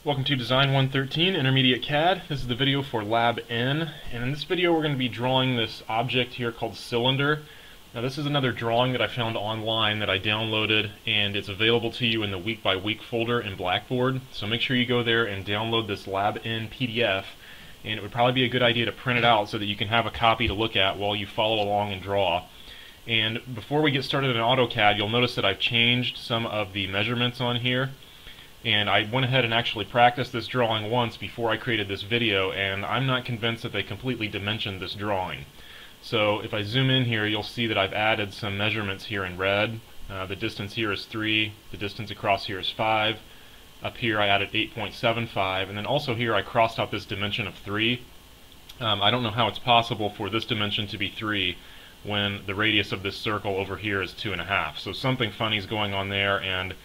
Welcome to Design 113 Intermediate CAD. This is the video for Lab N, and in this video we're going to be drawing this object here called cylinder. Now this is another drawing that I found online that I downloaded, and it's available to you in the week by week folder in Blackboard. So make sure you go there and download this Lab N PDF, and it would probably be a good idea to print it out so that you can have a copy to look at while you follow along and draw. And before we get started in AutoCAD, you'll notice that I've changed some of the measurements on here. And I went ahead and actually practiced this drawing once before I created this video, and I'm not convinced that they completely dimensioned this drawing. So if I zoom in here, you'll see that I've added some measurements here in red. The distance here is 3, the distance across here is 5. Up here I added 8.75, and then also here I crossed out this dimension of 3. I don't know how it's possible for this dimension to be 3 when the radius of this circle over here is 2.5. So something funny is going on there, and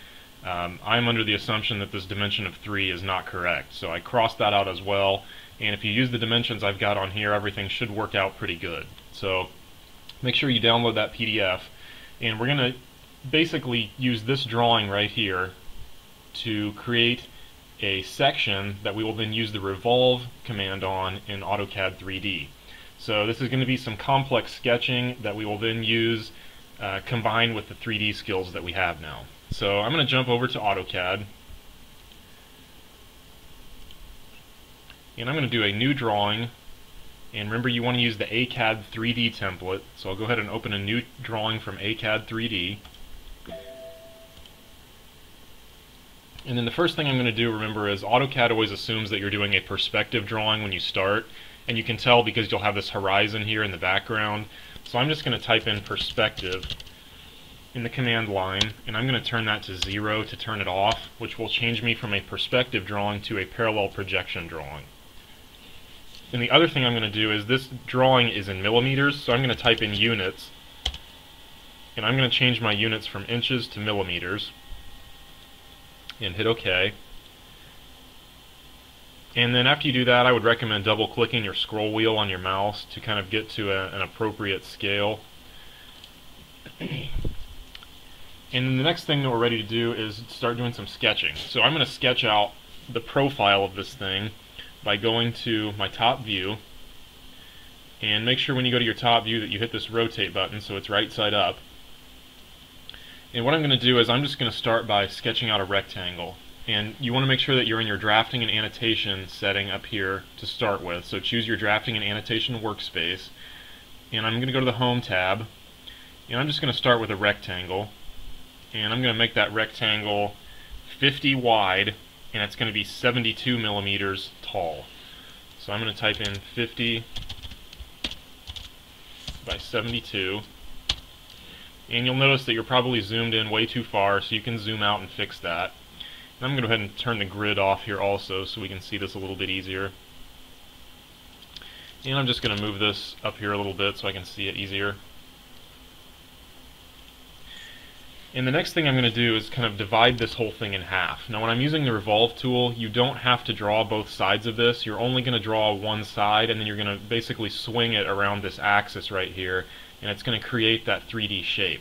I'm under the assumption that this dimension of 3 is not correct. So I crossed that out as well, and if you use the dimensions I've got on here, everything should work out pretty good. So make sure you download that PDF, and we're going to basically use this drawing right here to create a section that we will then use the revolve command on in AutoCAD 3D. So this is going to be some complex sketching that we will then use combined with the 3D skills that we have now. So I'm going to jump over to AutoCAD, and I'm going to do a new drawing. And remember, you want to use the ACAD 3D template, so I'll go ahead and open a new drawing from ACAD 3D. And then the first thing I'm going to do, remember, is AutoCAD always assumes that you're doing a perspective drawing when you start, and you can tell because you'll have this horizon here in the background. So I'm just going to type in perspective in the command line, and I'm going to turn that to 0 to turn it off, which will change me from a perspective drawing to a parallel projection drawing. And the other thing I'm going to do is, this drawing is in millimeters, so I'm going to type in units, and I'm going to change my units from inches to millimeters, and hit OK. And then after you do that, I would recommend double clicking your scroll wheel on your mouse to kind of get to an appropriate scale. And then the next thing that we're ready to do is start doing some sketching. So I'm going to sketch out the profile of this thing by going to my top view, and make sure when you go to your top view that you hit this rotate button so it's right side up. And what I'm going to do is I'm just going to start by sketching out a rectangle. And you want to make sure that you're in your drafting and annotation setting up here to start with. So choose your drafting and annotation workspace, and I'm going to go to the Home tab, and I'm just going to start with a rectangle. And I'm going to make that rectangle 50 wide, and it's going to be 72 millimeters tall. So I'm going to type in 50 by 72, and you'll notice that you're probably zoomed in way too far, so you can zoom out and fix that. And I'm going to go ahead and turn the grid off here also so we can see this a little bit easier. And I'm just going to move this up here a little bit so I can see it easier. And the next thing I'm going to do is kind of divide this whole thing in half. Now when I'm using the revolve tool, you don't have to draw both sides of this. You're only going to draw one side, and then you're going to basically swing it around this axis right here, and it's going to create that 3D shape.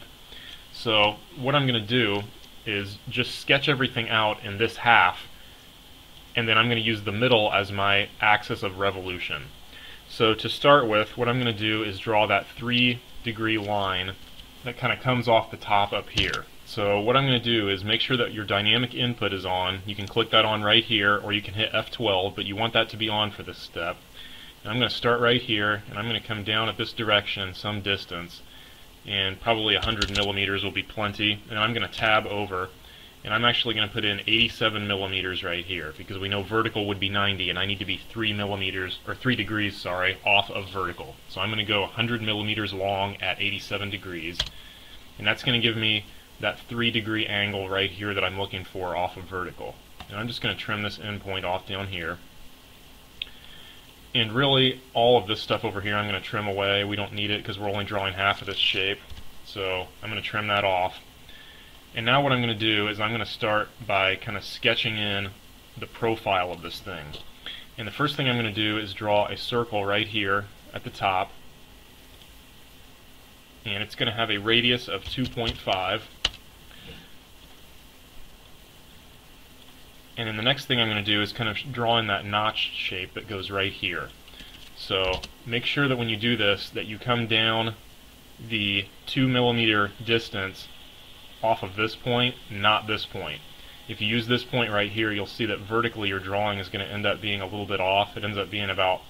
So what I'm going to do is just sketch everything out in this half, and then I'm going to use the middle as my axis of revolution. So to start with, what I'm going to do is draw that 3-degree line that kind of comes off the top up here. So what I'm going to do is make sure that your dynamic input is on. You can click that on right here, or you can hit F12, but you want that to be on for this step. And I'm going to start right here, and I'm going to come down at this direction some distance, and probably 100 millimeters will be plenty. And I'm going to tab over, and I'm actually going to put in 87 millimeters right here, because we know vertical would be 90, and I need to be 3 degrees, sorry, off of vertical. So I'm going to go 100 millimeters long at 87 degrees, and that's going to give me that 3-degree angle right here that I'm looking for off of vertical. And I'm just going to trim this endpoint off down here. And really, all of this stuff over here I'm going to trim away. We don't need it because we're only drawing half of this shape. So I'm going to trim that off. And now what I'm going to do is I'm going to start by kind of sketching in the profile of this thing. And the first thing I'm going to do is draw a circle right here at the top. And it's going to have a radius of 2.5. And then the next thing I'm going to do is kind of draw in that notch shape that goes right here. So make sure that when you do this that you come down the 2 millimeter distance off of this point, not this point. If you use this point right here, you'll see that vertically your drawing is going to end up being a little bit off. It ends up being about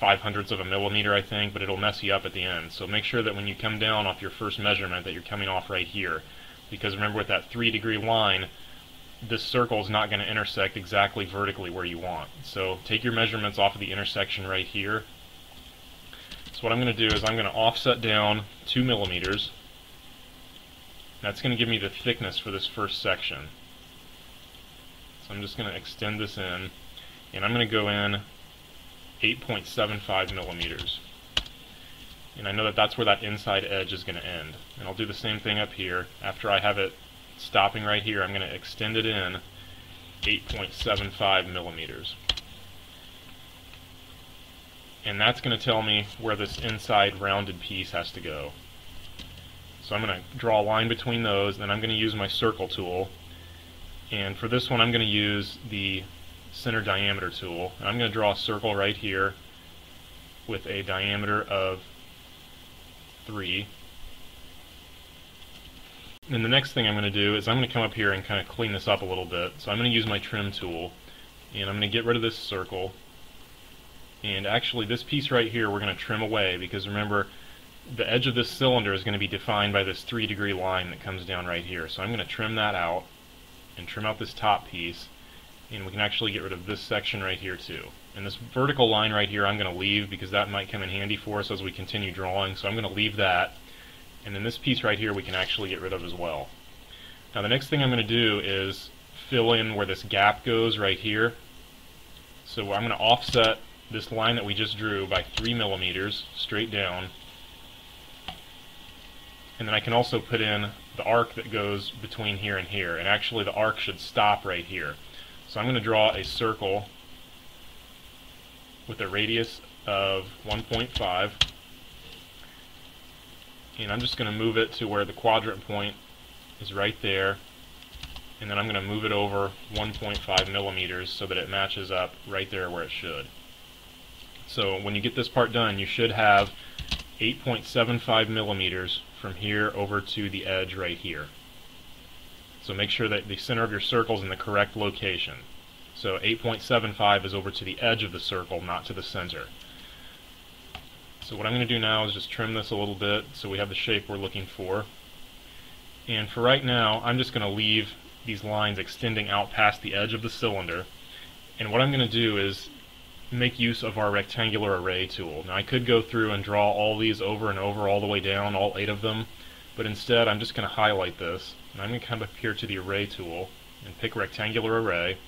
5/100ths of a millimeter, I think, but it'll mess you up at the end. So make sure that when you come down off your first measurement that you're coming off right here. Because remember, with that 3-degree line, this circle is not going to intersect exactly vertically where you want. So take your measurements off of the intersection right here. So what I'm going to do is I'm going to offset down 2 millimeters. That's going to give me the thickness for this first section. So I'm just going to extend this in, and I'm going to go in 8.75 millimeters. And I know that that's where that inside edge is going to end. And I'll do the same thing up here. After I have it stopping right here, I'm going to extend it in 8.75 millimeters. And that's going to tell me where this inside rounded piece has to go. So I'm going to draw a line between those, then I'm going to use my circle tool. And for this one I'm going to use the center diameter tool. And I'm going to draw a circle right here with a diameter of 3. And the next thing I'm going to do is I'm going to come up here and kind of clean this up a little bit. So I'm going to use my trim tool, and I'm going to get rid of this circle. And actually this piece right here we're going to trim away, because remember, the edge of this cylinder is going to be defined by this 3-degree line that comes down right here. So I'm going to trim that out and trim out this top piece, and we can actually get rid of this section right here too. And this vertical line right here I'm going to leave, because that might come in handy for us as we continue drawing. So I'm going to leave that, and then this piece right here we can actually get rid of as well. Now the next thing I'm going to do is fill in where this gap goes right here. So I'm going to offset this line that we just drew by 3 millimeters straight down, and then I can also put in the arc that goes between here and here, and actually the arc should stop right here. So I'm going to draw a circle with a radius of 1.5, and I'm just going to move it to where the quadrant point is right there, and then I'm going to move it over 1.5 millimeters so that it matches up right there where it should. So when you get this part done, you should have 8.75 millimeters from here over to the edge right here. So make sure that the center of your circle is in the correct location. So 8.75 is over to the edge of the circle, not to the center. So what I'm going to do now is just trim this a little bit so we have the shape we're looking for. And for right now, I'm just going to leave these lines extending out past the edge of the cylinder. And what I'm going to do is make use of our rectangular array tool. Now I could go through and draw all these over and over all the way down, all 8 of them, but instead I'm just going to highlight this, and I'm going to come up here to the array tool and pick rectangular array.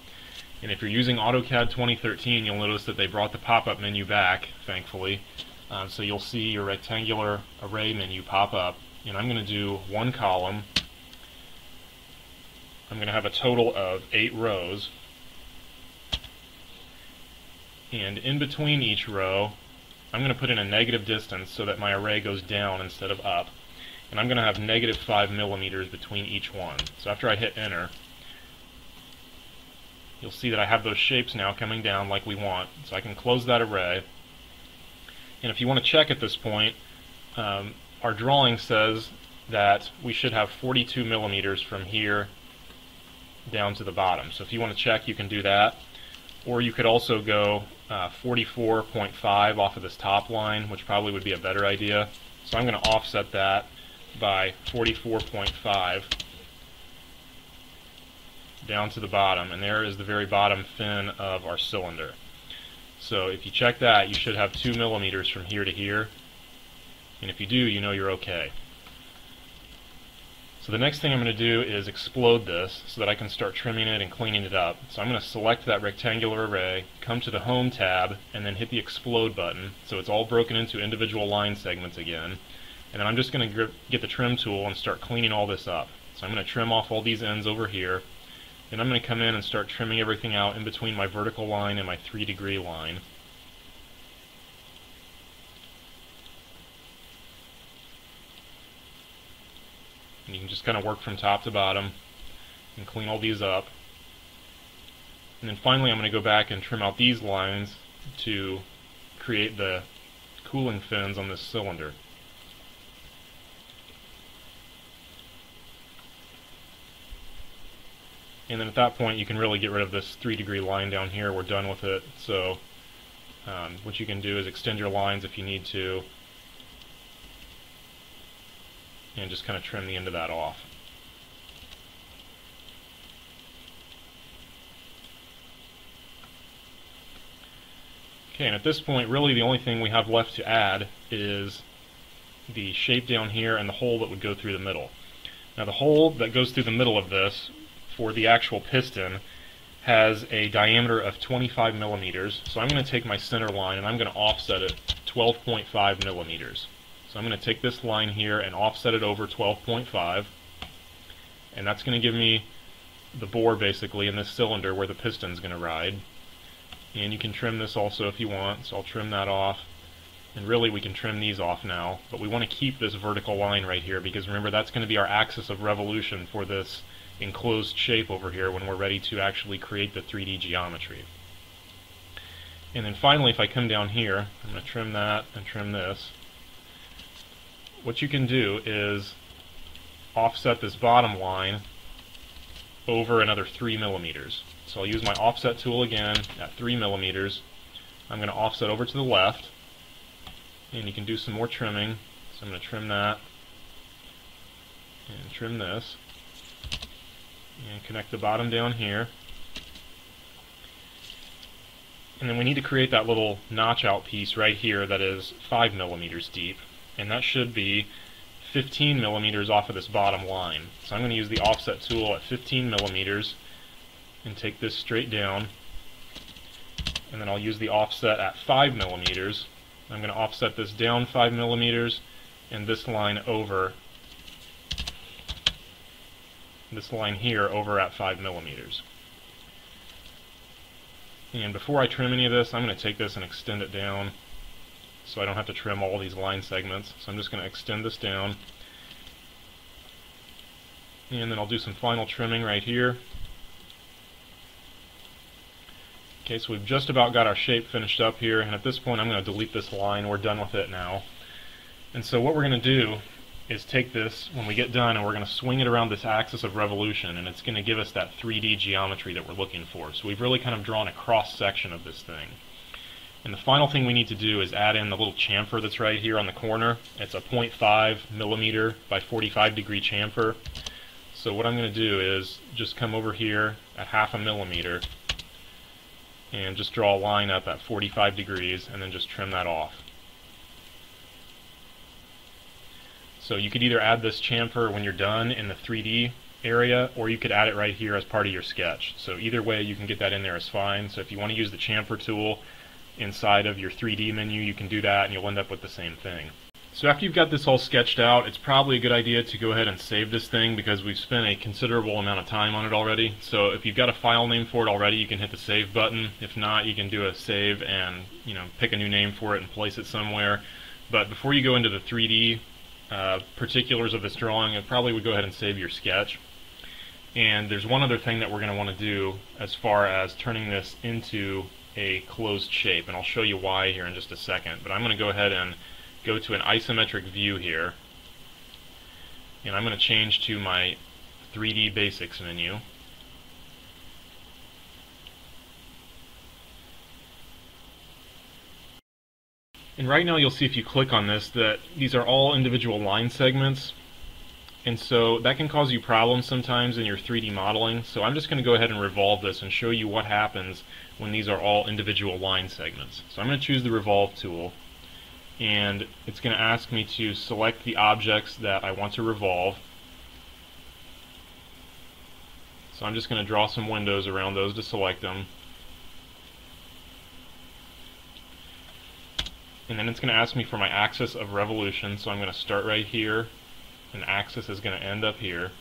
And if you're using AutoCAD 2013, you'll notice that they brought the pop-up menu back, thankfully. So you'll see your rectangular array menu pop up, and I'm going to do 1 column. I'm going to have a total of 8 rows. And in between each row, I'm going to put in a negative distance so that my array goes down instead of up. And I'm going to have negative 5 millimeters between each one. So after I hit enter, you'll see that I have those shapes now coming down like we want. So I can close that array. And if you want to check at this point, our drawing says that we should have 42 millimeters from here down to the bottom. So if you want to check, you can do that. Or you could also go 44.5 off of this top line, which probably would be a better idea. So I'm going to offset that by 44.5 down to the bottom, and there is the very bottom fin of our cylinder. So if you check that, you should have 2 millimeters from here to here, and if you do, you know you're okay. So the next thing I'm going to do is explode this so that I can start trimming it and cleaning it up. So I'm going to select that rectangular array, come to the Home tab, and then hit the Explode button so it's all broken into individual line segments again. And then I'm just going to get the trim tool and start cleaning all this up. So I'm going to trim off all these ends over here, and I'm going to come in and start trimming everything out in between my vertical line and my 3-degree line. And you can just kind of work from top to bottom and clean all these up. And then finally I'm going to go back and trim out these lines to create the cooling fins on this cylinder. And then at that point you can really get rid of this 3-degree line down here. We're done with it. So what you can do is extend your lines if you need to, and just kind of trim the end of that off. Okay, and at this point really the only thing we have left to add is the shape down here and the hole that would go through the middle. Now the hole that goes through the middle of this for the actual piston has a diameter of 25 millimeters. So I'm going to take my center line and I'm going to offset it 12.5 millimeters. So I'm going to take this line here and offset it over 12.5, and that's going to give me the bore basically in this cylinder where the piston's going to ride. And you can trim this also if you want, so I'll trim that off. And really we can trim these off now, but we want to keep this vertical line right here because remember that's going to be our axis of revolution for this enclosed shape over here when we're ready to actually create the 3D geometry. And then finally if I come down here, I'm going to trim that and trim this. What you can do is offset this bottom line over another 3 millimeters. So I'll use my offset tool again at 3 millimeters. I'm going to offset over to the left, and you can do some more trimming. So I'm going to trim that and trim this and connect the bottom down here. And then we need to create that little notch out piece right here that is 5 millimeters deep, and that should be 15 millimeters off of this bottom line. So I'm going to use the offset tool at 15 millimeters and take this straight down, and then I'll use the offset at 5 millimeters. I'm going to offset this down 5 millimeters and this line over, this line here over at 5 millimeters. And before I trim any of this, I'm going to take this and extend it down so I don't have to trim all these line segments. So I'm just going to extend this down, and then I'll do some final trimming right here. Okay, so we've just about got our shape finished up here, and at this point I'm going to delete this line. We're done with it now. And so what we're going to do is take this when we get done and we're going to swing it around this axis of revolution, and it's going to give us that 3D geometry that we're looking for. So we've really kind of drawn a cross section of this thing. And the final thing we need to do is add in the little chamfer that's right here on the corner. It's a 0.5 millimeter by 45 degree chamfer. So what I'm going to do is just come over here at 0.5 millimeter and just draw a line up at 45 degrees and then just trim that off. So you could either add this chamfer when you're done in the 3D area, or you could add it right here as part of your sketch. So either way you can get that in there is fine. So if you want to use the chamfer tool inside of your 3D menu, you can do that and you'll end up with the same thing. So after you've got this all sketched out, it's probably a good idea to go ahead and save this thing because we've spent a considerable amount of time on it already. So if you've got a file name for it already, you can hit the save button. If not, you can do a save and pick a new name for it and place it somewhere. But before you go into the 3D particulars of this drawing, I probably would go ahead and save your sketch. And there's one other thing that we're going to want to do as far as turning this into a closed shape, and I'll show you why here in just a second. But I'm going to go ahead and go to an isometric view here, and I'm going to change to my 3D Basics menu. And right now you'll see if you click on this that these are all individual line segments, and so that can cause you problems sometimes in your 3D modeling. So I'm just going to go ahead and revolve this and show you what happens when these are all individual line segments. So I'm going to choose the revolve tool, and it's going to ask me to select the objects that I want to revolve. So I'm just going to draw some windows around those to select them. And then it's going to ask me for my axis of revolution, so I'm going to start right here, and axis is going to end up here.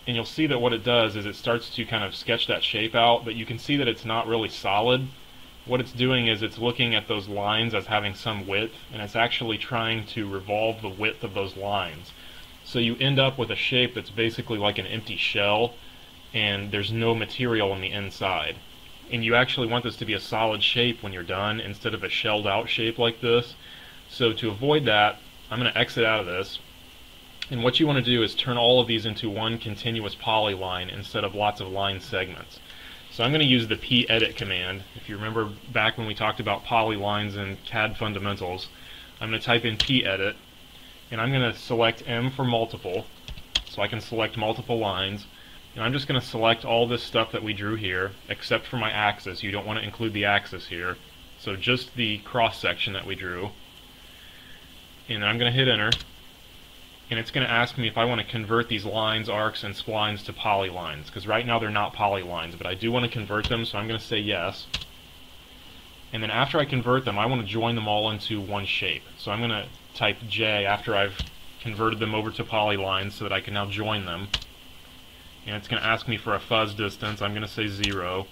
And you'll see that what it does is it starts to kind of sketch that shape out, but you can see that it's not really solid. What it's doing is it's looking at those lines as having some width, and it's actually trying to revolve the width of those lines. So you end up with a shape that's basically like an empty shell, and there's no material on the inside. And you actually want this to be a solid shape when you're done instead of a shelled out shape like this. So to avoid that, I'm going to exit out of this. And what you want to do is turn all of these into one continuous polyline instead of lots of line segments. So I'm going to use the pedit command. If you remember back when we talked about polylines in CAD fundamentals, I'm going to type in pedit, and I'm going to select M for multiple, so I can select multiple lines. And I'm just going to select all this stuff that we drew here, except for my axis. You don't want to include the axis here. So just the cross section that we drew. And I'm going to hit enter. And it's going to ask me if I want to convert these lines, arcs, and splines to polylines, because right now they're not polylines, but I do want to convert them, so I'm going to say yes. And then after I convert them, I want to join them all into one shape. So I'm going to type J after I've converted them over to polylines so that I can now join them. And it's going to ask me for a fuzz distance. I'm going to say 0.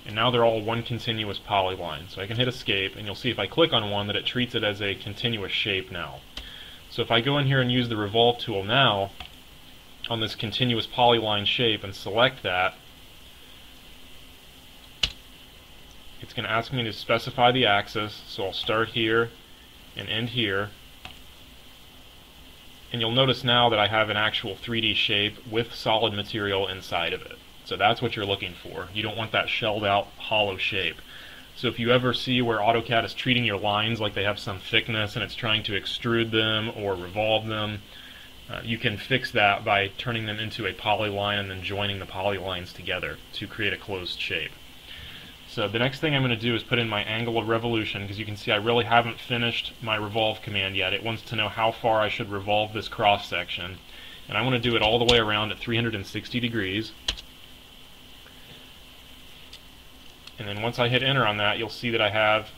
And now they're all one continuous polyline. So I can hit escape, and you'll see if I click on one that it treats it as a continuous shape now. So if I go in here and use the revolve tool now on this continuous polyline shape and select that, it's going to ask me to specify the axis. So I'll start here and end here. And you'll notice now that I have an actual 3D shape with solid material inside of it. So that's what you're looking for. You don't want that shelled out hollow shape. So if you ever see where AutoCAD is treating your lines like they have some thickness and it's trying to extrude them or revolve them, you can fix that by turning them into a polyline and then joining the polylines together to create a closed shape. So the next thing I'm going to do is put in my angle of revolution, because you can see I really haven't finished my revolve command yet. It wants to know how far I should revolve this cross section. And I want to do it all the way around at 360 degrees. And then once I hit enter on that, you'll see that I have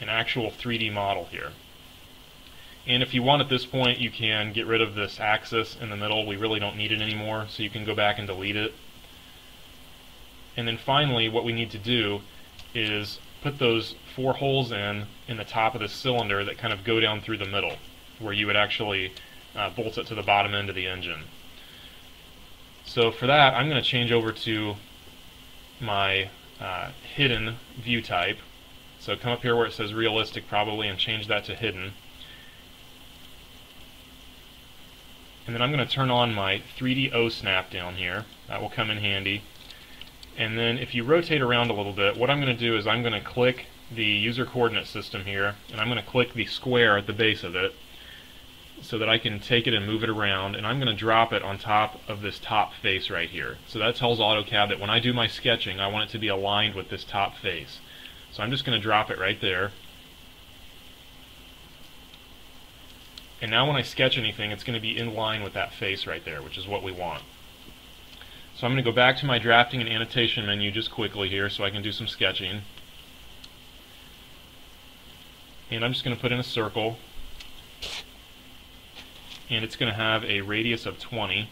an actual 3D model here. And if you want at this point, you can get rid of this axis in the middle. We really don't need it anymore, so you can go back and delete it. And then finally, what we need to do is put those 4 holes in the top of the cylinder that kind of go down through the middle, where you would actually bolt it to the bottom end of the engine. So for that, I'm going to change over to my hidden view type. So come up here where it says realistic probably and change that to hidden. And then I'm going to turn on my 3D O-snap down here. That will come in handy. And then if you rotate around a little bit, what I'm going to do is I'm going to click the user coordinate system here, and I'm going to click the square at the base of it so that I can take it and move it around, and I'm going to drop it on top of this top face right here. So that tells AutoCAD that when I do my sketching, I want it to be aligned with this top face. So I'm just going to drop it right there. And now when I sketch anything, it's going to be in line with that face right there, which is what we want. So I'm going to go back to my drafting and annotation menu just quickly here so I can do some sketching. And I'm just going to put in a circle. And it's going to have a radius of 20.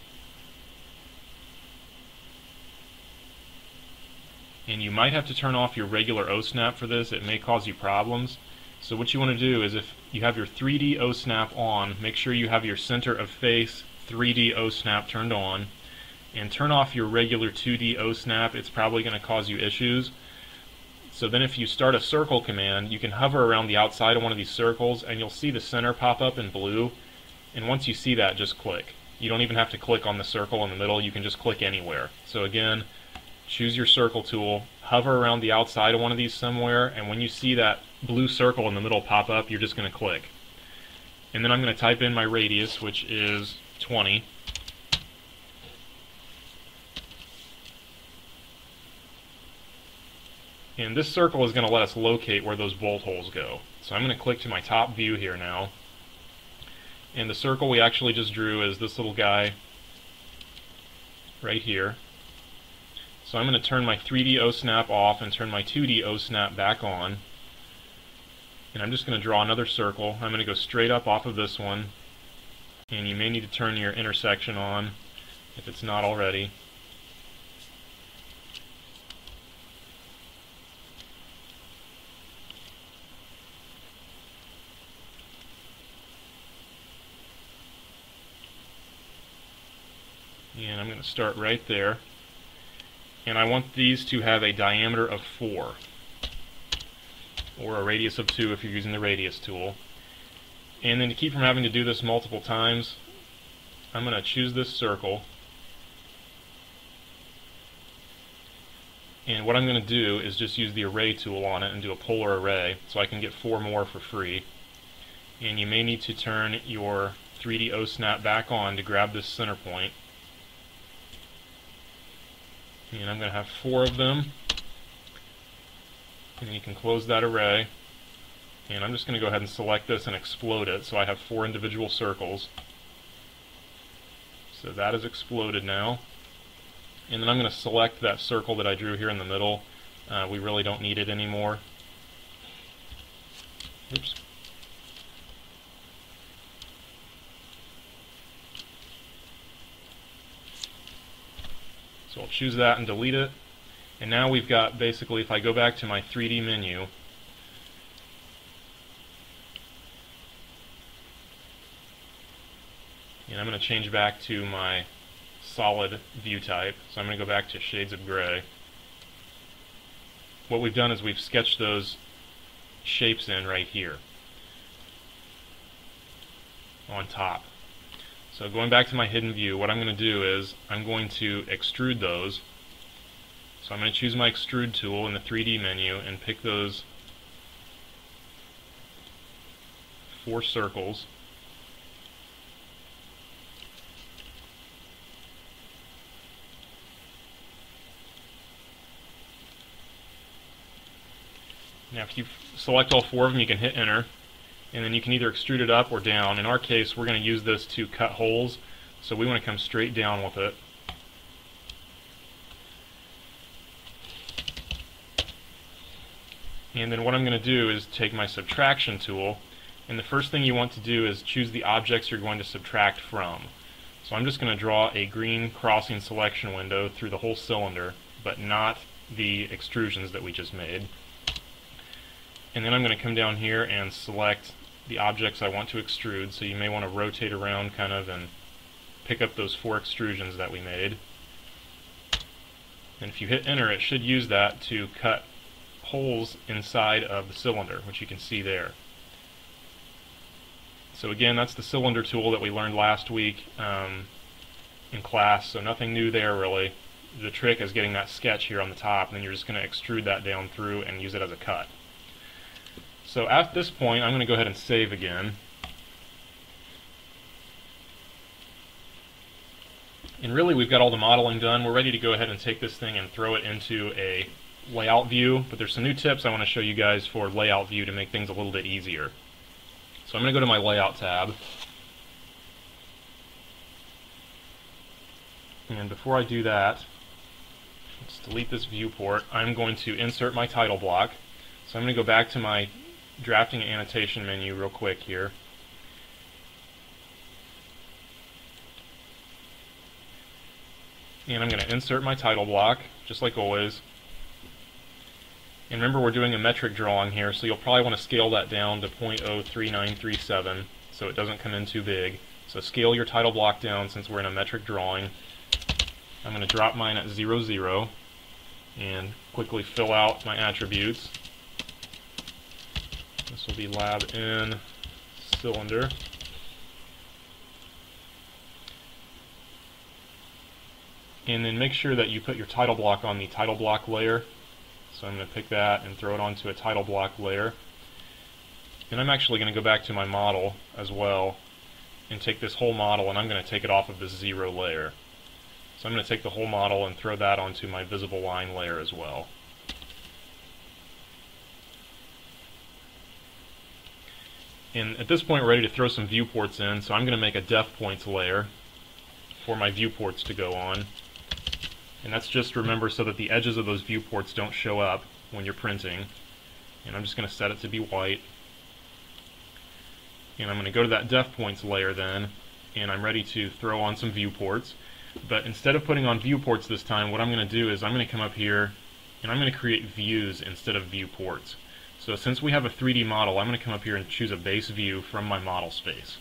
And you might have to turn off your regular O-snap for this. It may cause you problems. So what you want to do is if you have your 3D O-snap on, make sure you have your center of face 3D O-snap turned on, and turn off your regular 2D O-snap. It's probably going to cause you issues. So then if you start a circle command, you can hover around the outside of one of these circles and you'll see the center pop up in blue. And once you see that, just click. You don't even have to click on the circle in the middle, you can just click anywhere. So again, choose your circle tool, hover around the outside of one of these somewhere, and when you see that blue circle in the middle pop up, you're just going to click. And then I'm going to type in my radius, which is 20. And this circle is going to let us locate where those bolt holes go. So I'm going to click to my top view here now. And the circle we actually just drew is this little guy right here. So I'm going to turn my 3D O-snap off and turn my 2D O-snap back on. And I'm just going to draw another circle. I'm going to go straight up off of this one. And you may need to turn your intersection on if it's not already. And I'm going going to start right there. And I want these to have a diameter of 4, or a radius of 2 if you're using the radius tool. And then to keep from having to do this multiple times, I'm going to choose this circle. And what I'm going to do is just use the array tool on it and do a polar array, so I can get 4 more for free. And you may need to turn your 3D OSnap back on to grab this center point. And I'm going to have 4 of them. And you can close that array. And I'm just going to go ahead and select this and explode it, so I have 4 individual circles. So that is exploded now. And then I'm going to select that circle that I drew here in the middle. We really don't need it anymore. Oops. So I'll choose that and delete it. And now we've got, basically, if I go back to my 3D menu, and I'm going to change back to my solid view type, so I'm going to go back to shades of gray. What we've done is we've sketched those shapes in right here on top. So going back to my hidden view, what I'm going to do is I'm going to extrude those. So I'm going to choose my extrude tool in the 3D menu and pick those 4 circles. Now if you select all 4 of them, you can hit enter, and then you can either extrude it up or down. In our case, we're going to use this to cut holes, so we want to come straight down with it. And then what I'm going to do is take my subtraction tool, and the first thing you want to do is choose the objects you're going to subtract from. So I'm just going to draw a green crossing selection window through the whole cylinder, but not the extrusions that we just made. And then I'm going to come down here and select the objects I want to extrude, so you may want to rotate around kind of and pick up those 4 extrusions that we made. And if you hit enter, it should use that to cut holes inside of the cylinder, which you can see there. So again, that's the cylinder tool that we learned last week in class, so nothing new there really. The trick is getting that sketch here on the top, and then you're just going to extrude that down through and use it as a cut. So at this point, I'm going to go ahead and save again. And really, we've got all the modeling done. We're ready to go ahead and take this thing and throw it into a layout view, but there's some new tips I want to show you guys for layout view to make things a little bit easier. So I'm going to go to my layout tab. And before I do that, let's delete this viewport. I'm going to insert my title block. So I'm going to go back to my drafting and annotation menu real quick here. And I'm going to insert my title block, just like always. And remember, we're doing a metric drawing here, so you'll probably want to scale that down to 0.03937 so it doesn't come in too big. So scale your title block down since we're in a metric drawing. I'm going to drop mine at 0, 0 and quickly fill out my attributes. This will be lab in cylinder. And then make sure that you put your title block on the title block layer. So I'm going to pick that and throw it onto a title block layer. And I'm actually going to go back to my model as well and take this whole model, and I'm going to take it off of this 0 layer. So I'm going to take the whole model and throw that onto my visible line layer as well. And at this point we're ready to throw some viewports in, so I'm going to make a def points layer for my viewports to go on. And that's just, remember, so that the edges of those viewports don't show up when you're printing. And I'm just going to set it to be white. And I'm going to go to that def points layer then, and I'm ready to throw on some viewports. But instead of putting on viewports this time, what I'm going to do is I'm going to come up here and I'm going to create views instead of viewports. So since we have a 3D model, I'm going to come up here and choose a base view from my model space.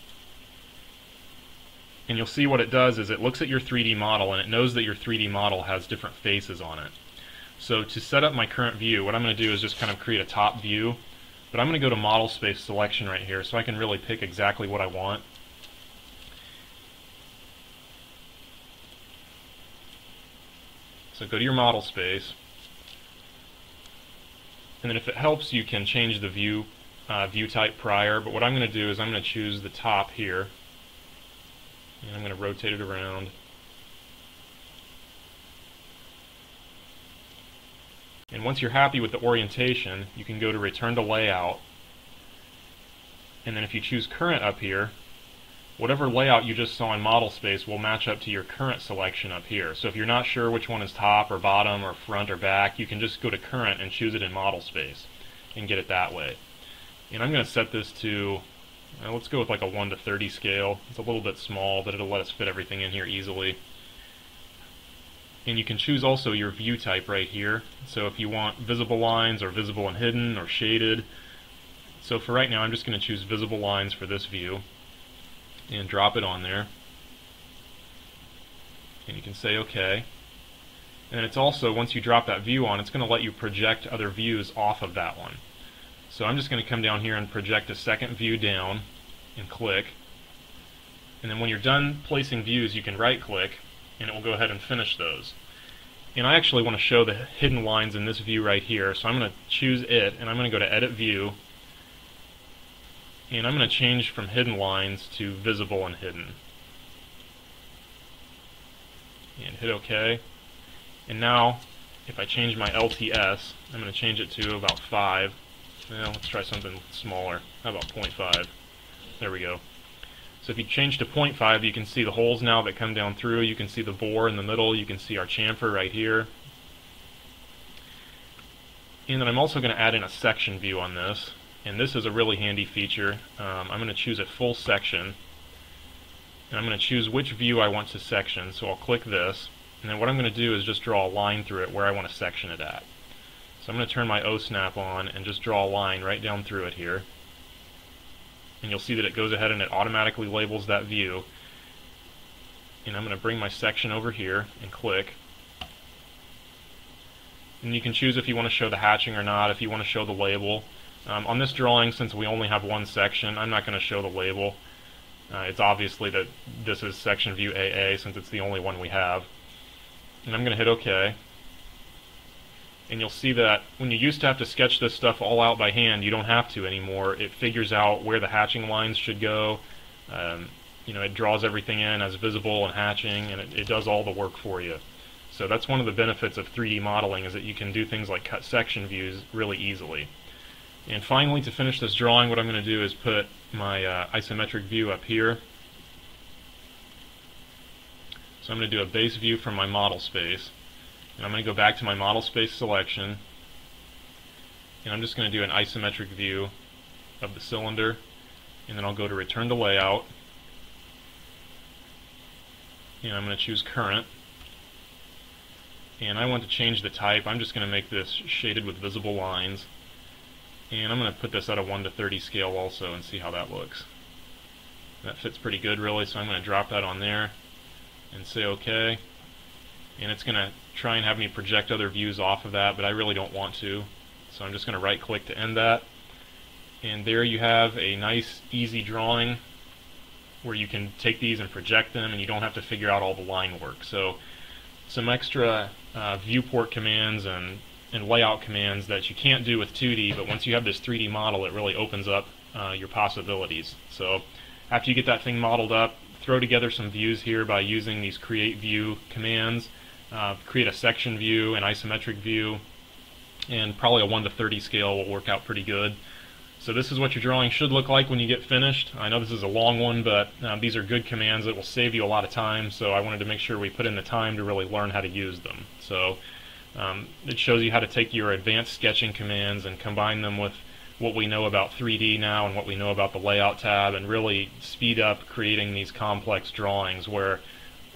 And you'll see what it does is it looks at your 3D model and it knows that your 3D model has different faces on it. So to set up my current view, what I'm going to do is just kind of create a top view, but I'm going to go to model space selection right here so I can really pick exactly what I want. So go to your model space, and then if it helps you can change the view type prior, but what I'm going to do is I'm going to choose the top here, and I'm going to rotate it around. And once you're happy with the orientation, you can go to return to layout, and then if you choose current up here, whatever layout you just saw in model space will match up to your current selection up here. So if you're not sure which one is top or bottom or front or back, you can just go to current and choose it in model space and get it that way. And I'm going to set this to, let's go with like a 1 to 30 scale. It's a little bit small, but it'll let us fit everything in here easily. And you can choose also your view type right here. So if you want visible lines or visible and hidden or shaded. So for right now I'm just going to choose visible lines for this view and drop it on there. And you can say OK. And it's also, once you drop that view on, it's going to let you project other views off of that one. So I'm just going to come down here and project a second view down and click. And then when you're done placing views, you can right click and it will go ahead and finish those. And I actually want to show the hidden lines in this view right here, so I'm going to choose it and I'm going to go to Edit View, and I'm going to change from hidden lines to visible and hidden. And hit OK. And now, if I change my LTS, I'm going to change it to about 5. Well, let's try something smaller. How about 0.5? There we go. So if you change to 0.5, you can see the holes now that come down through. You can see the bore in the middle. You can see our chamfer right here. And then I'm also going to add in a section view on this. And this is a really handy feature. I'm going to choose a full section. And I'm going to choose which view I want to section. So I'll click this. And then what I'm going to do is just draw a line through it where I want to section it at. So I'm going to turn my O-snap on and just draw a line right down through it here. And you'll see that it goes ahead and it automatically labels that view. And I'm going to bring my section over here and click. And you can choose if you want to show the hatching or not, if you want to show the label. On this drawing, since we only have one section, I'm not going to show the label. It's obviously that this is section view AA since it's the only one we have. And I'm going to hit OK. And you'll see that when you used to have to sketch this stuff all out by hand, you don't have to anymore. It figures out where the hatching lines should go. It draws everything in as visible and hatching, and it does all the work for you. So that's one of the benefits of 3D modeling, is that you can do things like cut section views really easily. And finally, to finish this drawing, what I'm going to do is put my isometric view up here. So I'm going to do a base view from my model space. And I'm going to go back to my model space selection, and I'm just going to do an isometric view of the cylinder, and then I'll go to return to layout, and I'm going to choose current, and I want to change the type. I'm just going to make this shaded with visible lines, and I'm going to put this at a 1 to 30 scale also and see how that looks. That fits pretty good really, so I'm going to drop that on there and say OK. And it's going to try and have me project other views off of that, but I really don't want to. So I'm just going to right click to end that. And there you have a nice easy drawing where you can take these and project them, and you don't have to figure out all the line work. So some extra viewport commands and layout commands that you can't do with 2D, but once you have this 3D model, it really opens up your possibilities. So after you get that thing modeled up, throw together some views here by using these create view commands. Create a section view, an isometric view, and probably a 1 to 30 scale will work out pretty good. So this is what your drawing should look like when you get finished. I know this is a long one, but these are good commands that will save you a lot of time, so I wanted to make sure we put in the time to really learn how to use them. So it shows you how to take your advanced sketching commands and combine them with what we know about 3D now and what we know about the layout tab, and really speed up creating these complex drawings where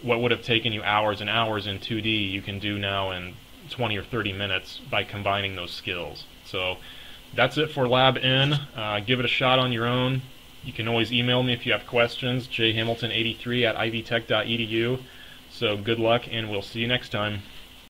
what would have taken you hours and hours in 2D you can do now in 20 or 30 minutes by combining those skills. So that's it for Lab N. Give it a shot on your own. You can always email me if you have questions, jhamilton83 at ivtech.edu. So good luck, and we'll see you next time.